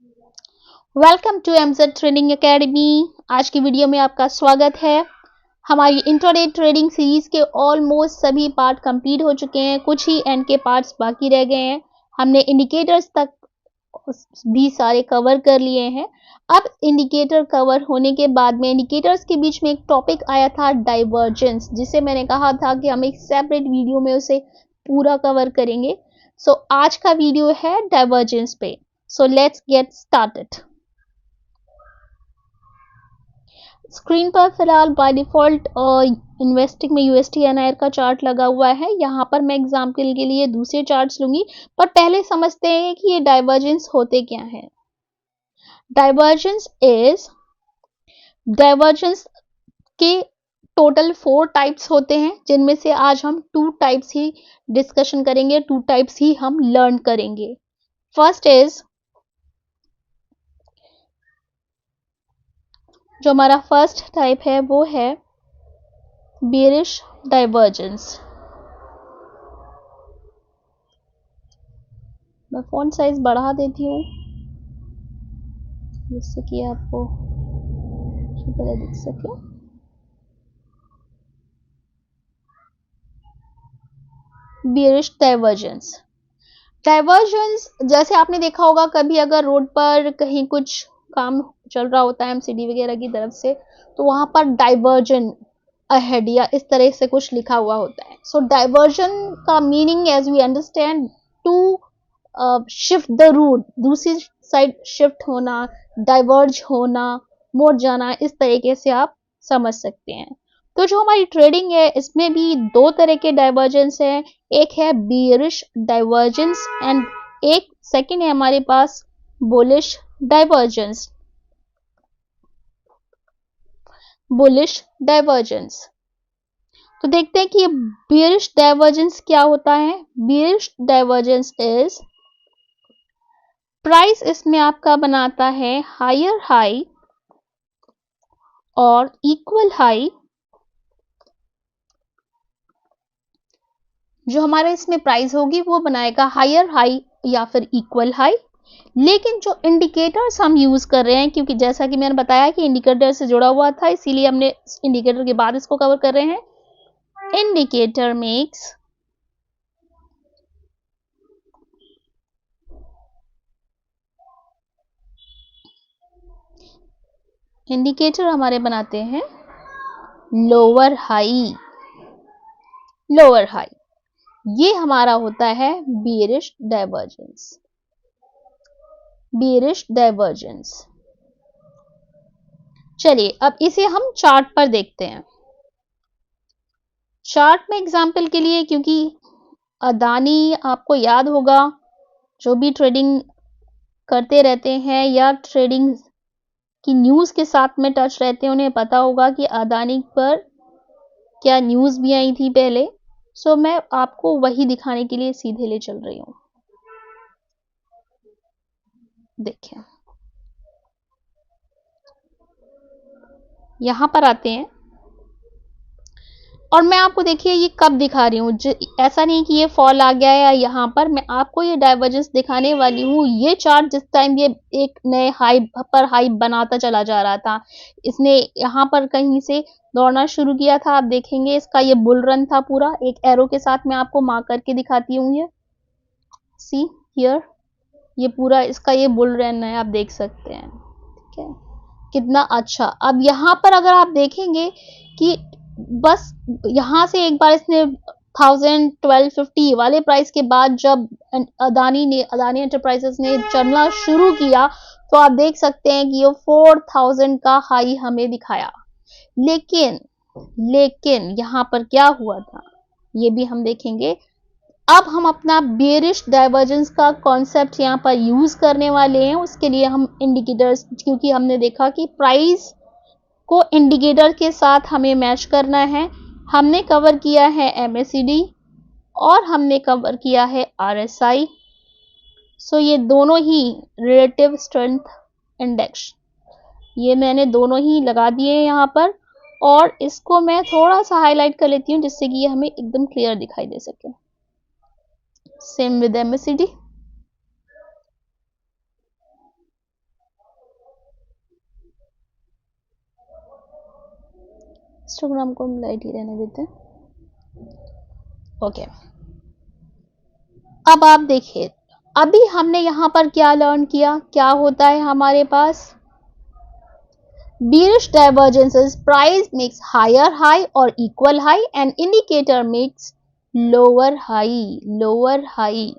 Welcome to MZ trading academy. आज की video में आपका स्वागत है। हमारी इंट्राडे ट्रेडिंग सीरीज के ऑलमोस्ट सभी पार्ट कंप्लीट हो चुके हैं, कुछ ही एंड के पार्ट्स बाकी रह गए हैं। हमने इंडिकेटर्स तक भी सारे कवर कर लिए हैं। अब इंडिकेटर कवर होने के बाद में इंडिकेटर्स के बीच में एक टॉपिक आया था डाइवर्जेंस, जिसे मैंने कहा था कि हम एक सेपरेट वीडियो में उसे पूरा कवर करेंगे। आज का वीडियो है डाइवर्जेंस पे। Let's get started. स्क्रीन पर फिलहाल बाय डिफॉल्ट इन्वेस्टिंग में यूएसटी एनआईआर का चार्ट लगा हुआ है। यहाँ पर मैं एग्जाम्पल के लिए दूसरे चार्ट्स लूंगी, पर पहले समझते हैं कि ये डाइवर्जेंस होते क्या है। डाइवर्जेंस के टोटल 4 टाइप्स होते हैं, जिनमें से आज हम 2 टाइप्स ही डिस्कशन करेंगे, 2 टाइप्स ही हम लर्न करेंगे। फर्स्ट इज, जो हमारा फर्स्ट टाइप है वो है बेरिश डाइवर्जेंस। मैं फॉन्ट साइज बढ़ा देती हूँ जिससे कि आपको अच्छी तरह दिख सके। बेरिश डाइवर्जेंस जैसे आपने देखा होगा, कभी अगर रोड पर कहीं कुछ काम चल रहा होता है एमसीडी वगैरह की तरफ से, तो वहां पर डाइवर्जन अहेड या इस तरह से कुछ लिखा हुआ होता है। सो डाइवर्जन का meaning as we understand, to shift the route, दूसरी साइड शिफ्ट होना, डाइवर्ज होना, मोड़ जाना, इस तरीके से आप समझ सकते हैं। तो जो हमारी ट्रेडिंग है इसमें भी 2 तरह के डाइवर्जेंस है। एक है बियरिश डाइवर्जेंस एंड एक सेकंड है हमारे पास बुलिश डाइवर्जेंस। बुलिश डाइवर्जेंस, तो देखते हैं कि ये बियरिश डाइवर्जेंस क्या होता है। बियरिश डाइवर्जेंस इज, प्राइस इसमें आपका बनाता है हायर हाई और इक्वल हाई। जो हमारे इसमें प्राइस होगी वो बनाएगा हायर हाई या फिर इक्वल हाई। लेकिन जो इंडिकेटर्स हम यूज कर रहे हैं, क्योंकि जैसा कि मैंने बताया कि इंडिकेटर से जुड़ा हुआ था, इसीलिए हमने इंडिकेटर के बाद इसको कवर कर रहे हैं। इंडिकेटर मेक्स इंडिकेटर हमारे बनाते हैं लोअर हाई। लोअर हाई, ये हमारा होता है बियरिश डाइवर्जेंस। Bearish divergence. चलिए अब इसे हम चार्ट पर देखते हैं। चार्ट में एग्जांपल के लिए, क्योंकि अदानी आपको याद होगा, जो भी ट्रेडिंग करते रहते हैं या ट्रेडिंग की न्यूज के साथ में टच रहते हैं, उन्हें पता होगा कि अदानी पर क्या न्यूज भी आई थी पहले। मैं आपको वही दिखाने के लिए सीधे ले चल रही हूं। देखिए, यहां पर आते हैं और मैं आपको देखिए ये कब दिखा रही हूँ। ऐसा नहीं कि ये फॉल आ गया है, यहाँ पर मैं आपको ये डाइवर्जेंस दिखाने वाली हूँ। ये चार्ट जिस टाइम ये एक नए हाई पर हाई बनाता चला जा रहा था, इसने यहाँ पर कहीं से दौड़ना शुरू किया था। आप देखेंगे इसका ये बुल रन था पूरा। एक एरो के साथ मैं आपको मार्क करके दिखाती हूँ। ये सी हियर, ये पूरा इसका ये बुल रन है, आप देख सकते हैं। ठीक है, कितना अच्छा। अब यहाँ पर अगर आप देखेंगे कि बस यहाँ से एक बार इसने 1000, 1250 वाले प्राइस के बाद जब अदानी एंटरप्राइजेस ने चलना शुरू किया, तो आप देख सकते हैं कि ये 4000 का हाई हमें दिखाया। लेकिन यहाँ पर क्या हुआ था ये भी हम देखेंगे। अब हम अपना बेरिश डाइवर्जेंस का कॉन्सेप्ट यहाँ पर यूज करने वाले हैं। उसके लिए हम इंडिकेटर्स, क्योंकि हमने देखा कि प्राइस को इंडिकेटर के साथ हमें मैच करना है। हमने कवर किया है MACD और हमने कवर किया है RSI। ये दोनों ही रिलेटिव स्ट्रेंथ इंडेक्स, ये मैंने दोनों ही लगा दिए यहाँ पर, और इसको मैं थोड़ा सा हाईलाइट कर लेती हूँ जिससे कि ये हमें एकदम क्लियर दिखाई दे सके। Same with MACD। हिस्टोग्राम को हम लाइट ही रहने देते हैं। ओके, अब आप देखिए, अभी हमने यहाँ पर क्या लर्न किया, क्या होता है हमारे पास bearish divergences, price makes higher high or equal high and indicator makes lower high।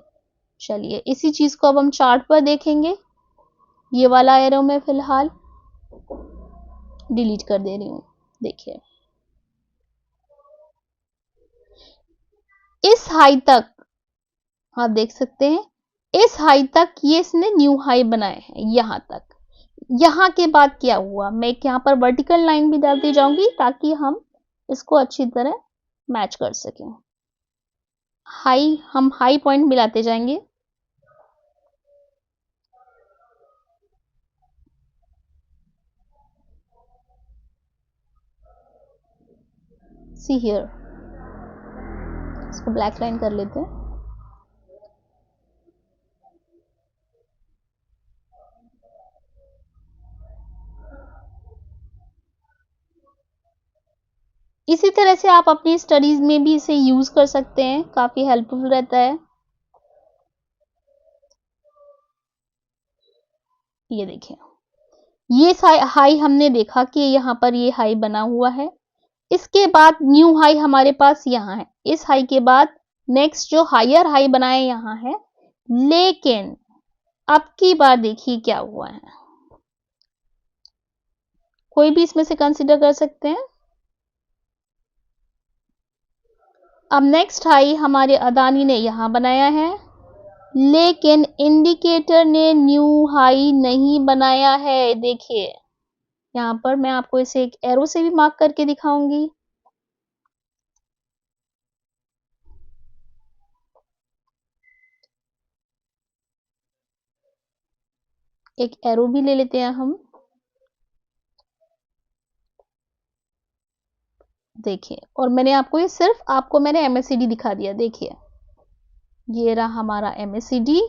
चलिए इसी चीज को अब हम चार्ट पर देखेंगे। ये वाला एरो मैं फिलहाल डिलीट कर दे रही हूँ। देखिए इस हाई तक आप देख सकते हैं, इस हाई तक ये इसने न्यू हाई बनाए हैं यहां तक। यहां के बाद क्या हुआ, मैं यहाँ पर वर्टिकल लाइन भी डालती जाऊंगी ताकि हम इसको अच्छी तरह मैच कर सकें। हम हाई पॉइंट मिलाते जाएंगे। सी हियर, इसको ब्लैक लाइन कर लेते हैं। इसी तरह से आप अपनी स्टडीज में भी इसे यूज कर सकते हैं, काफी हेल्पफुल रहता है। ये देखिए, ये हाई हमने देखा कि यहाँ पर ये हाई बना हुआ है। इसके बाद न्यू हाई हमारे पास यहाँ है। इस हाई के बाद नेक्स्ट जो हायर हाई बनाए यहाँ है, लेकिन अब की बार देखिए क्या हुआ है। कोई भी इसमें से कंसीडर कर सकते हैं। अब नेक्स्ट हाई हमारे अदानी ने यहां बनाया है, लेकिन इंडिकेटर ने न्यू हाई नहीं बनाया है। देखिए यहां पर मैं आपको इसे एक एरो से भी मार्क करके दिखाऊंगी। एक एरो भी ले लेते हैं हम। देखिए, और मैंने आपको ये सिर्फ आपको मैंने एमएससीडी दिखा दिया। देखिए ये रहा हमारा एमएससीडी।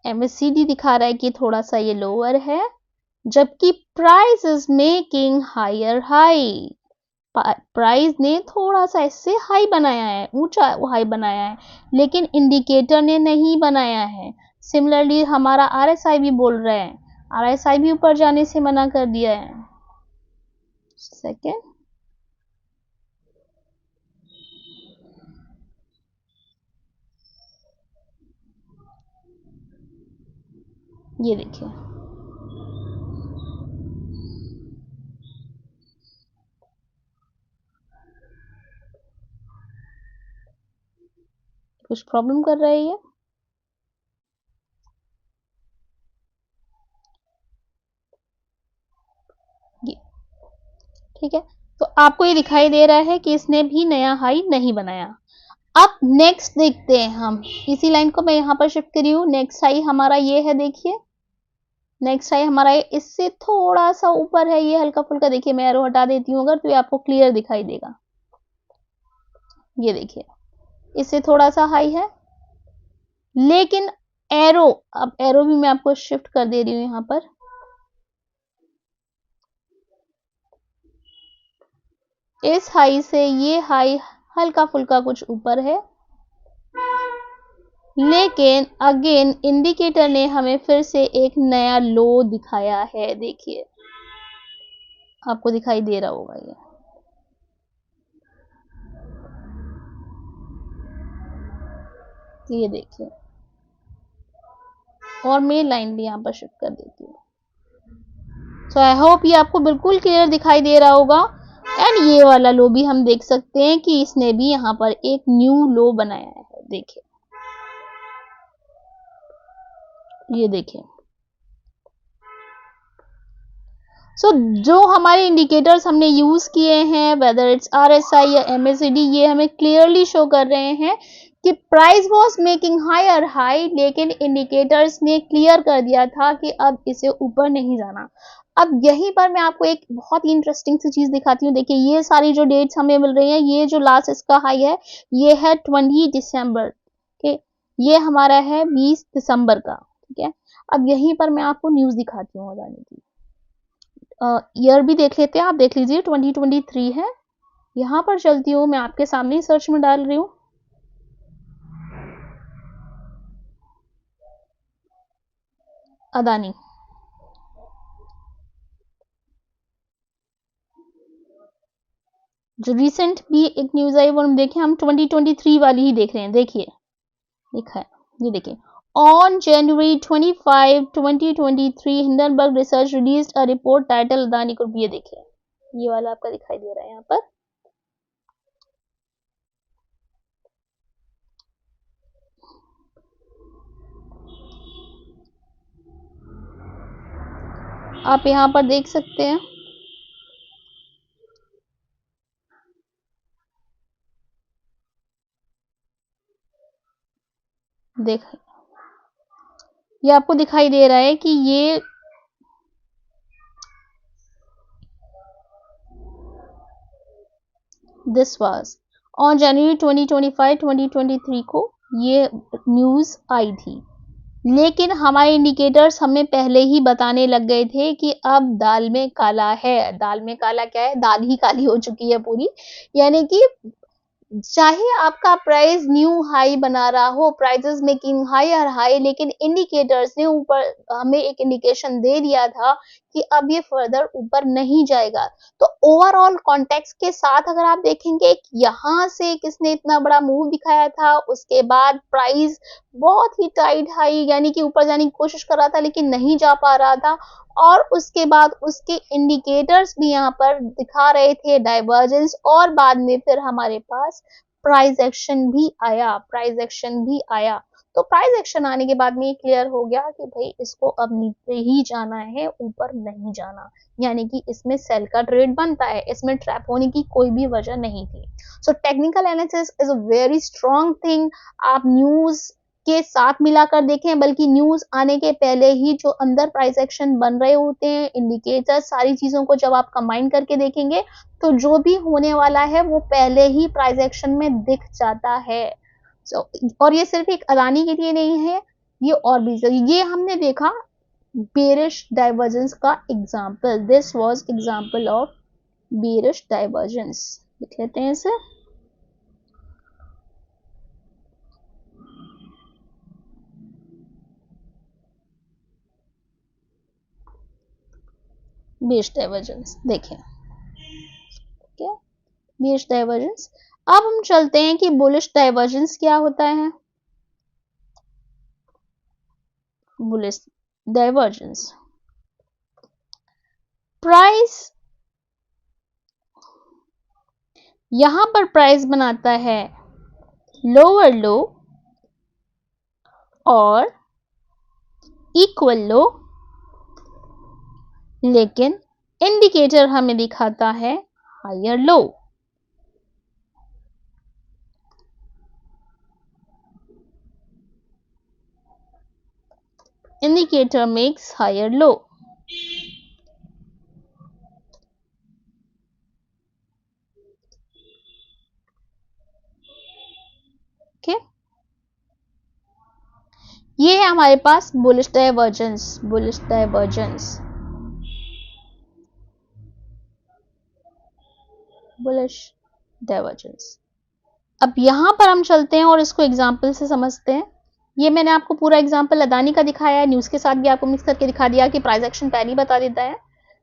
एमएससीडी दिखा रहा है कि थोड़ा सा ये लोअर है, जबकि price is making higher high. Price ने थोड़ा सा इससे हाई बनाया है, ऊंचा हाई बनाया है, लेकिन इंडिकेटर ने नहीं बनाया है। सिमिलरली हमारा आरएसआई भी बोल रहे हैं, आरएसआई भी ऊपर जाने से मना कर दिया है। सेकेंड, ये देखिए कुछ प्रॉब्लम कर रहा है ये ठीक है। तो आपको ये दिखाई दे रहा है कि इसने भी नया हाई नहीं बनाया। अब नेक्स्ट देखते हैं हम, इसी लाइन को मैं यहाँ पर शिफ्ट करी हूँ। नेक्स्ट हाई हमारा ये है, देखिए नेक्स्ट हाई हमारा इससे थोड़ा सा ऊपर है, ये हल्का फुल्का। देखिए मैं एरो हटा देती हूँ अगर, तो ये आपको क्लियर दिखाई देगा। ये देखिए इससे थोड़ा सा हाई है, लेकिन एरो, अब एरो भी मैं आपको शिफ्ट कर दे रही हूँ यहाँ पर। इस हाई से ये हाई हल्का फुल्का कुछ ऊपर है, लेकिन अगेन इंडिकेटर ने हमें फिर से एक नया लो दिखाया है। देखिए आपको दिखाई दे रहा होगा ये देखिए, और मैं लाइन भी यहाँ पर शिफ्ट कर देती हूँ। सो आई होप ये आपको बिल्कुल क्लियर दिखाई दे रहा होगा। एंड ये वाला लो भी हम देख सकते हैं कि इसने भी यहाँ पर एक न्यू लो बनाया है। देखिए ये देखिए। सो जो हमारे इंडिकेटर्स हमने यूज किए हैं, वेदर इट्स आरएसआई या एमएससीडी, ये हमें क्लियरली शो कर रहे हैं कि price was making higher high, लेकिन इंडिकेटर्स ने क्लियर कर दिया था कि अब इसे ऊपर नहीं जाना। अब यहीं पर मैं आपको एक बहुत ही इंटरेस्टिंग सी चीज दिखाती हूँ। देखिए ये सारी जो डेट्स हमें मिल रही हैं, ये जो लास्ट इसका हाई है ये है 20 दिसंबर के, ये हमारा है 20 दिसंबर का। ठीक है, अब यहीं पर मैं आपको न्यूज दिखाती हूँ अदानी की। ईयर भी देख लेते हैं, आप देख लीजिए 2023 है। यहाँ पर चलती हूँ, मैं आपके सामने ही सर्च में डाल रही हूँ। अदानी, जो रिसेंट भी एक न्यूज आई वो हम देखें, हम 2023 वाली ही देख रहे हैं। देखिए लिखा है, ये देखिए, on January 25, 2023 Hindenburg research released a report title Adani group. ये देखिए, ये वाला आपका दिखाई दे रहा है यहाँ पर। आप यहाँ पर देख सकते हैं, देख, ये आपको दिखाई दे रहा है कि ये दिस वाज ऑन जनवरी 2025, 2023 को ये न्यूज आई थी। लेकिन हमारे इंडिकेटर्स हमें पहले ही बताने लग गए थे कि अब दाल में काला है। दाल में काला क्या है? दाल ही काली हो चुकी है पूरी। यानी कि चाहे आपका प्राइस न्यू हाई बना रहा हो, प्राइसेस मेकिंग हाई और हाई, लेकिन इंडिकेटर्स ने ऊपर हमें एक इंडिकेशन दे दिया था कि अब ये फर्दर ऊपर नहीं जाएगा। तो ओवरऑल कॉन्टेक्स्ट के साथ अगर आप देखेंगे, यहाँ से किसने इतना बड़ा मूव दिखाया था, उसके बाद प्राइस बहुत ही टाइट हाई यानी कि ऊपर जाने की कोशिश कर रहा था लेकिन नहीं जा पा रहा था, और उसके बाद उसके इंडिकेटर्स भी यहाँ पर दिखा रहे थे डाइवर्जेंस, और बाद में फिर हमारे पास प्राइस एक्शन भी आया, प्राइस एक्शन भी आया। तो प्राइस एक्शन आने के बाद में ये क्लियर हो गया कि भाई इसको अब नीचे ही जाना है, ऊपर नहीं जाना, यानी कि इसमें सेल का ट्रेड बनता है, इसमें ट्रैप होने की कोई भी वजह नहीं थी। So technical analysis is a very strong thing. आप न्यूज के साथ मिलाकर देखें, बल्कि न्यूज आने के पहले ही जो अंदर प्राइस एक्शन बन रहे होते हैं, इंडिकेटर, सारी चीजों को जब आप कंबाइन करके देखेंगे तो जो भी होने वाला है वो पहले ही प्राइस एक्शन में दिख जाता है। और ये सिर्फ एक अदानी के लिए नहीं है, ये और भी, ये हमने देखा बेरिश डाइवर्जेंस का example. This was example of bearish divergence. लिख लेते हैं इसे। बेरिश डाइवर्जेंस देखें, क्या बेरिश डाइवर्जेंस। अब हम चलते हैं कि बुलिश डाइवर्जेंस क्या होता है। बुलिश डाइवर्जेंस, प्राइस, यहां पर प्राइस बनाता है लोअर लो और इक्वल लो, लेकिन इंडिकेटर हमें दिखाता है higher low. Indicator makes higher low. Okay, ये है हमारे पास bullish divergence. Bullish divergence, bullish divergence. अब यहां पर हम चलते हैं और इसको एग्जाम्पल से समझते हैं। ये मैंने आपको पूरा एग्जाम्पल अदानी का दिखाया है, न्यूज के साथ भी आपको मिक्स करके दिखा दिया कि प्राइस एक्शन पहले ही बता देता है।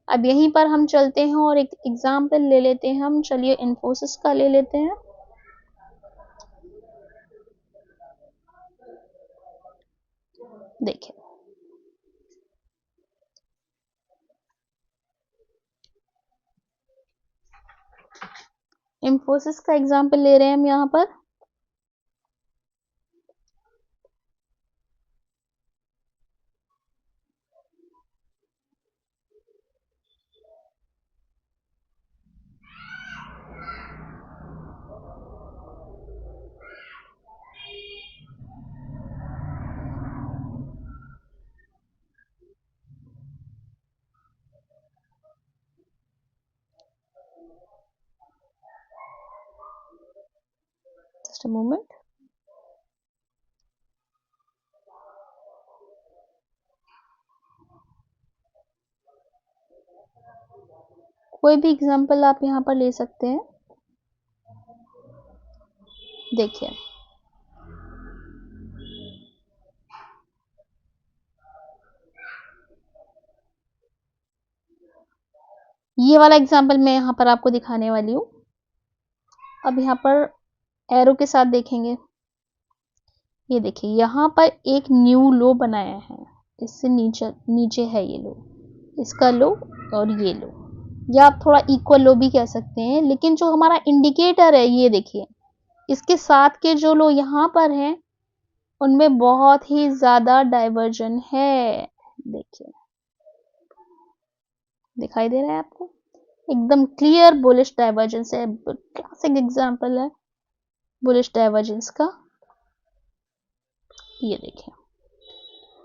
अब यहीं पर हम चलते हैं और एक एग्जाम्पल ले लेते हैं हम। चलिए इन्फोसिस का ले लेते हैं। देखिए, इन्फोसिस का एग्जाम्पल ले रहे हैं हम यहाँ पर। Just a moment. कोई भी एग्जाम्पल आप यहाँ पर ले सकते हैं। देखिए ये वाला एग्जांपल मैं यहाँ पर आपको दिखाने वाली हूँ। अब यहाँ पर एरो के साथ देखेंगे, ये देखिए यहाँ पर एक न्यू लो बनाया है, इससे नीचे नीचे है ये लो, इसका लो और ये लो, या आप थोड़ा इक्वल लो भी कह सकते हैं, लेकिन जो हमारा इंडिकेटर है ये देखिए, इसके साथ के जो लो यहाँ पर हैं उनमें बहुत ही ज्यादा डाइवर्जन है। देखिए दिखाई दे रहा है आपको, एकदम क्लियर बुलिश डाइवर्जेंस है, क्लासिक एग्जांपल है बुलिश डाइवर्जेंस का। ये देखिए,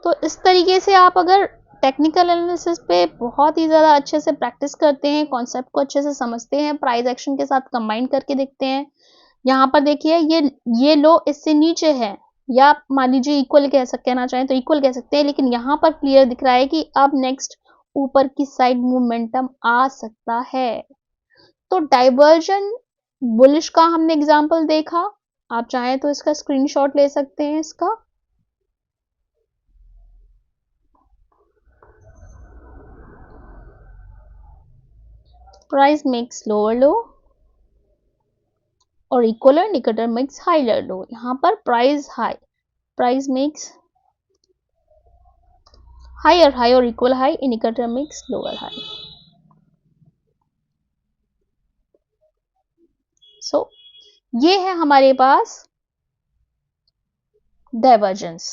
तो इस तरीके से आप अगर टेक्निकल एनालिसिस पे बहुत ही ज़्यादा अच्छे से प्रैक्टिस करते हैं, कॉन्सेप्ट को अच्छे से समझते हैं, प्राइस एक्शन के साथ कंबाइन करके देखते हैं। यहाँ पर देखिए ये लो इससे नीचे है, या आप मान लीजिए इक्वल कहना चाहें तो इक्वल कह सकते हैं, लेकिन यहाँ पर क्लियर दिख रहा है कि अब नेक्स्ट ऊपर की साइड मोमेंटम आ सकता है। तो डाइवर्जन बुलिश का हमने एग्जाम्पल देखा, आप चाहें तो इसका स्क्रीनशॉट ले सकते हैं इसका। Price makes lower low और equal indicator makes higher low। यहाँ पर price high, price makes higher high और equal high, indicator makes lower high। So ये है हमारे पास डाइवर्जेंस।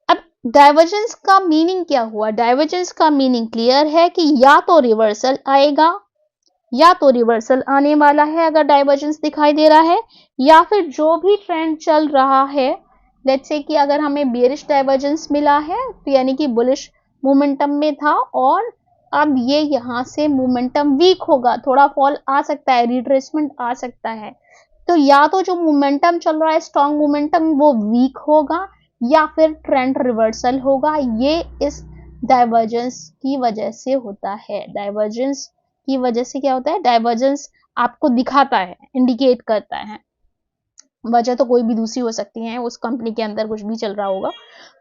अब डाइवर्जेंस का मीनिंग क्या हुआ? डाइवर्जेंस का मीनिंग क्लियर है कि या तो रिवर्सल आएगा, या तो रिवर्सल आने वाला है अगर डाइवर्जेंस दिखाई दे रहा है, या फिर जो भी ट्रेंड चल रहा है, लेट्स से कि अगर हमें बेरिश डाइवर्जेंस मिला है तो यानी कि बुलिश मोमेंटम में था और अब ये यहाँ से मोमेंटम वीक होगा, थोड़ा फॉल आ सकता है, रिट्रेसमेंट आ सकता है, तो या तो जो मोमेंटम चल रहा है स्ट्रॉन्ग मोमेंटम वो वीक होगा या फिर ट्रेंड रिवर्सल होगा। ये इस डाइवर्जेंस की वजह से होता है। डाइवर्जेंस की वजह से क्या होता है? डाइवर्जेंस आपको दिखाता है, इंडिकेट करता है। वजह तो कोई भी दूसरी हो सकती है, उस कंपनी के अंदर कुछ भी चल रहा होगा,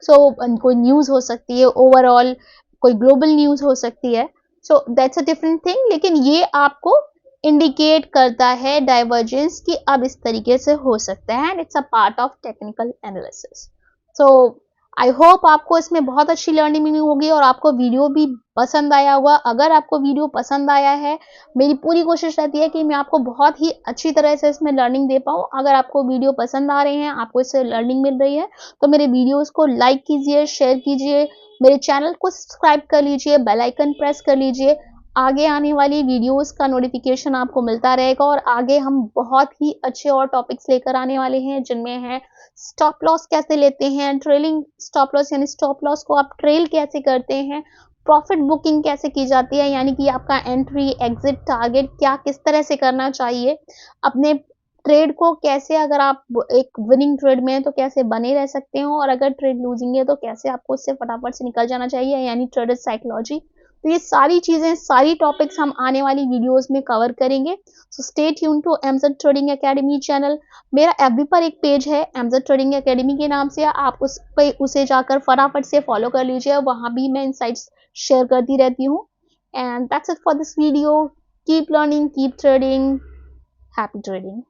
कोई न्यूज हो सकती है, ओवरऑल कोई ग्लोबल न्यूज हो सकती है, so that's a different thing, लेकिन ये आपको इंडिकेट करता है डाइवर्जेंस की अब इस तरीके से हो सकता है, and it's a part of technical analysis. So I hope आपको इसमें बहुत अच्छी लर्निंग मिली होगी और आपको वीडियो भी पसंद आया होगा। अगर आपको वीडियो पसंद आया है, मेरी पूरी कोशिश रहती है कि मैं आपको बहुत ही अच्छी तरह से इसमें लर्निंग दे पाऊँ। अगर आपको वीडियो पसंद आ रहे हैं, आपको इससे लर्निंग मिल रही है, तो मेरे वीडियोस को लाइक कीजिए, शेयर कीजिए, मेरे चैनल को सब्सक्राइब कर लीजिए, बेल आइकन प्रेस कर लीजिए। आगे आने वाली वीडियोस का नोटिफिकेशन आपको मिलता रहेगा और आगे हम बहुत ही अच्छे और टॉपिक्स लेकर आने वाले हैं, जिनमें है स्टॉप लॉस कैसे लेते हैं, ट्रेलिंग स्टॉप लॉस यानी स्टॉप लॉस को आप ट्रेल कैसे करते हैं, प्रॉफिट बुकिंग कैसे की जाती है, यानी कि आपका एंट्री एग्जिट टारगेट क्या किस तरह से करना चाहिए, अपने ट्रेड को कैसे, अगर आप एक विनिंग ट्रेड में हैं तो कैसे बने रह सकते हो, और अगर ट्रेड लूजिंग है तो कैसे आपको उससे फटाफट से निकल जाना चाहिए, यानी ट्रेडर साइकोलॉजी। तो ये सारी चीजें, सारी टॉपिक्स हम आने वाली वीडियोस में कवर करेंगे। So stay tune to MZ trading academy channel. मेरा एफबी पर एक पेज है एमजेड ट्रेडिंग एकेडमी के नाम से, आप उसे जाकर फटाफट से फॉलो कर लीजिए, वहां भी मैं इनसाइट्स शेयर करती रहती हूँ। And that's it for this video. Keep learning, keep trading, happy trading.